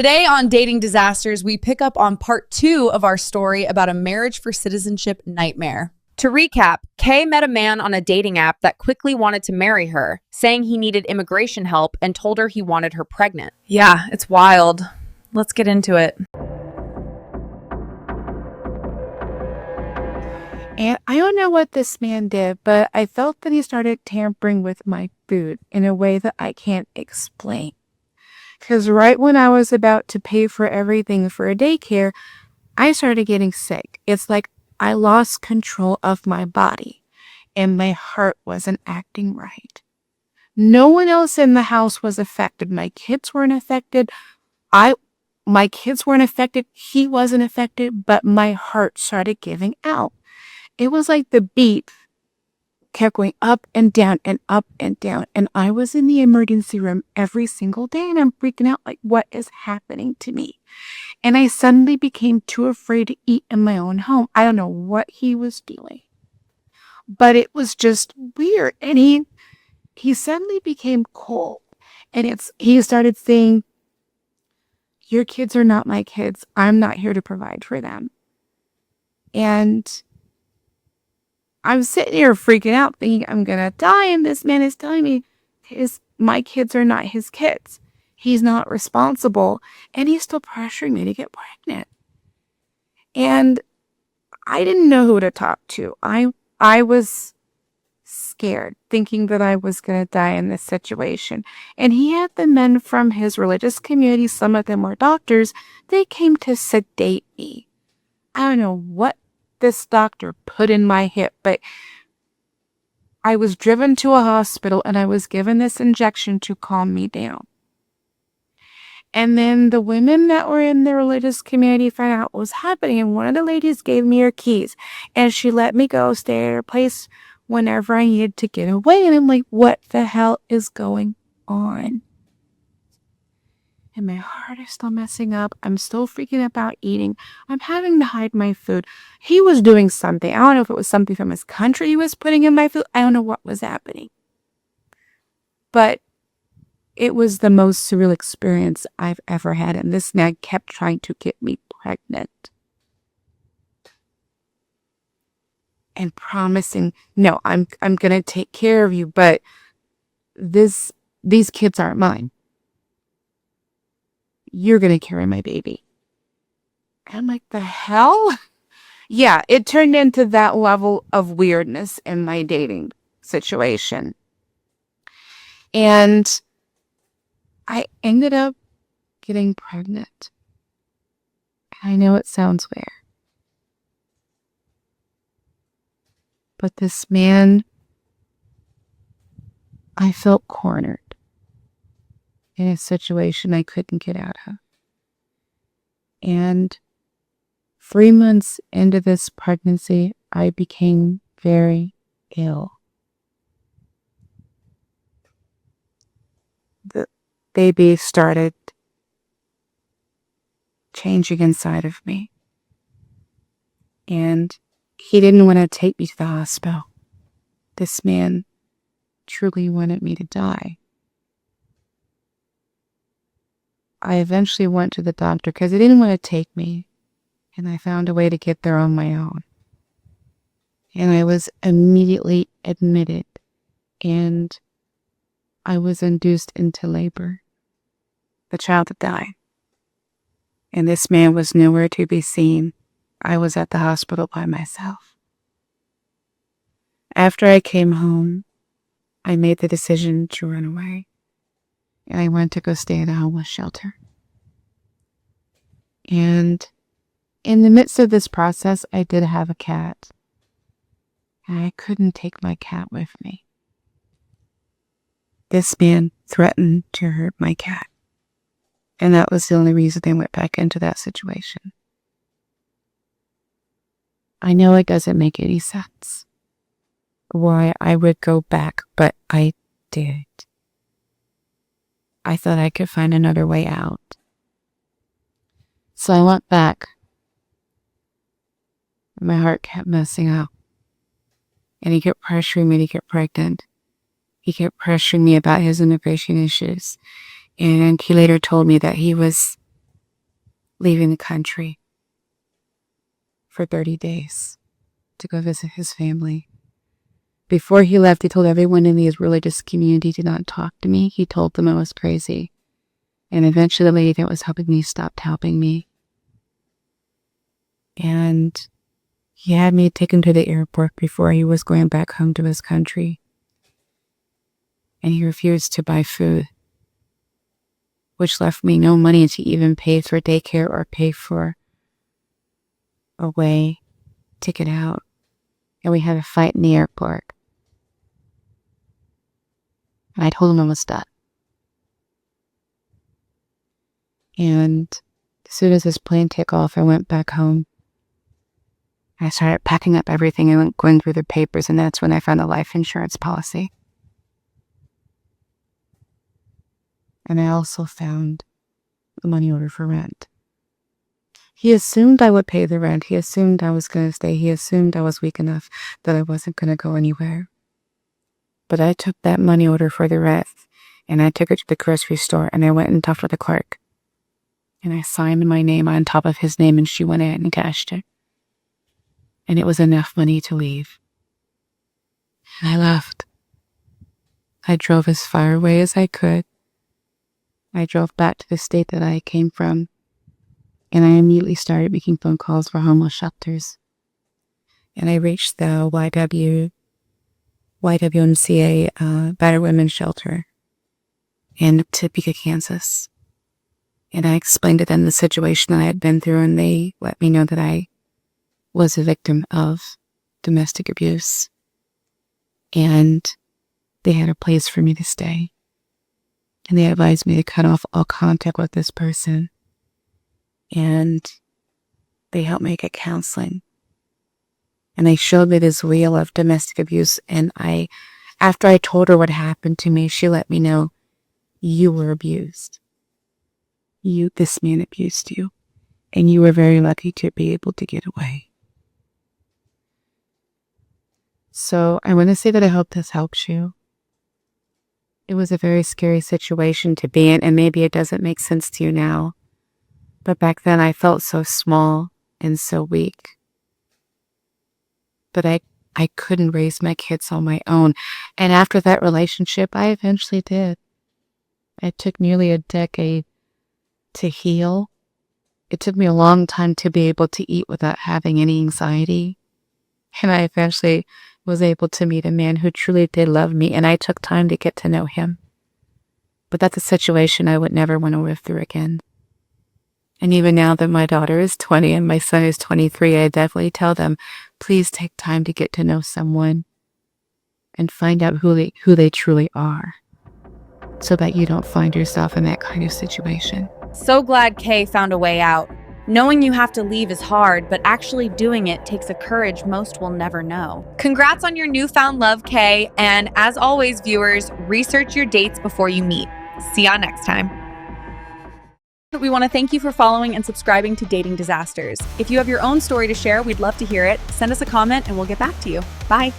Today on Dating Disasters, we pick up on part 2 of our story about a marriage for citizenship nightmare. To recap, Kay met a man on a dating app that quickly wanted to marry her, saying he needed immigration help and told her he wanted her pregnant. Yeah, it's wild. Let's get into it. And I don't know what this man did, but I felt that he started tampering with my food in a way that I can't explain. Because right when I was about to pay for everything for a daycare, I started getting sick. It's like I lost control of my body and my heart wasn't acting right. No one else in the house was affected. My kids weren't affected. My kids weren't affected. He wasn't affected, but my heart started giving out. It was like the beat kept going up and down and up and down. And I was in the emergency room every single day and I'm freaking out like, what is happening to me? And I suddenly became too afraid to eat in my own home. I don't know what he was doing, but it was just weird. And he suddenly became cold and he started saying, your kids are not my kids. I'm not here to provide for them. And I'm sitting here freaking out thinking I'm going to die. And this man is telling me my kids are not his kids. He's not responsible. And he's still pressuring me to get pregnant. And I didn't know who to talk to. I was scared, thinking that I was going to die in this situation. And he had the men from his religious community, some of them were doctors, they came to sedate me. I don't know what this doctor put in my hip, but I was driven to a hospital and I was given this injection to calm me down. And then the women that were in the religious community found out what was happening, and one of the ladies gave me her keys and she let me go stay at her place whenever I needed to get away. And I'm like, what the hell is going on? And my heart is still messing up. I'm still freaking about eating. I'm having to hide my food. He was doing something. I don't know if it was something from his country he was putting in my food. I don't know what was happening. But it was the most surreal experience I've ever had. And this man kept trying to get me pregnant. And promising, no, I'm going to take care of you, but these kids aren't mine. You're going to carry my baby. I'm like, the hell? Yeah, it turned into that level of weirdness in my dating situation. And I ended up getting pregnant. I know it sounds weird. But this man, I felt cornered in a situation I couldn't get out of. And 3 months into this pregnancy, I became very ill. The baby started changing inside of me. And he didn't want to take me to the hospital. This man truly wanted me to die. I eventually went to the doctor because he didn't want to take me, and I found a way to get there on my own. And I was immediately admitted, and I was induced into labor. The child had died, and this man was nowhere to be seen. I was at the hospital by myself. After I came home, I made the decision to run away. And I went to go stay at a homeless shelter. And in the midst of this process, I did have a cat. And I couldn't take my cat with me. This man threatened to hurt my cat. And that was the only reason I went back into that situation. I know it doesn't make any sense why I would go back, but I did. I thought I could find another way out. So I went back. My heart kept messing up. And he kept pressuring me to get pregnant. He kept pressuring me about his immigration issues. And he later told me that he was leaving the country for 30 days to go visit his family. Before he left, he told everyone in his religious community to not talk to me. He told them I was crazy. And eventually the lady that was helping me stopped helping me. And he had me taken to the airport before he was going back home to his country. And he refused to buy food, which left me no money to even pay for daycare or pay for a way to get out. And we had a fight in the airport. And I told him I was done. And as soon as his plane took off, I went back home. I started packing up everything and going through the papers, and that's when I found a life insurance policy. And I also found the money order for rent. He assumed I would pay the rent. He assumed I was going to stay. He assumed I was weak enough that I wasn't going to go anywhere. But I took that money order for the rent, and I took it to the grocery store, and I went and talked to the clerk. And I signed my name on top of his name, and she went in and cashed it. And it was enough money to leave. And I left. I drove as far away as I could. I drove back to the state that I came from, and I immediately started making phone calls for homeless shelters. And I reached the YWMCA Battered Women's Shelter in Topeka, Kansas. And I explained to them the situation that I had been through, and they let me know that I was a victim of domestic abuse. And they had a place for me to stay. And they advised me to cut off all contact with this person. And they helped me get counseling. And they showed me this reel of domestic abuse. And after I told her what happened to me, she let me know, you were abused. This man abused you. And you were very lucky to be able to get away. So I want to say that I hope this helps you. It was a very scary situation to be in, and maybe it doesn't make sense to you now. But back then I felt so small and so weak. But I couldn't raise my kids on my own. And after that relationship, I eventually did. It took nearly a decade to heal. It took me a long time to be able to eat without having any anxiety. And I eventually was able to meet a man who truly did love me, and I took time to get to know him. But that's a situation I would never want to live through again. And even now that my daughter is 20 and my son is 23, I definitely tell them, please take time to get to know someone and find out who they truly are, so that you don't find yourself in that kind of situation. So glad Kay found a way out. Knowing you have to leave is hard, but actually doing it takes a courage most will never know. Congrats on your newfound love, Kay. And as always, viewers, research your dates before you meet. See ya next time. We want to thank you for following and subscribing to Dating Disasters. If you have your own story to share, we'd love to hear it. Send us a comment and we'll get back to you. Bye.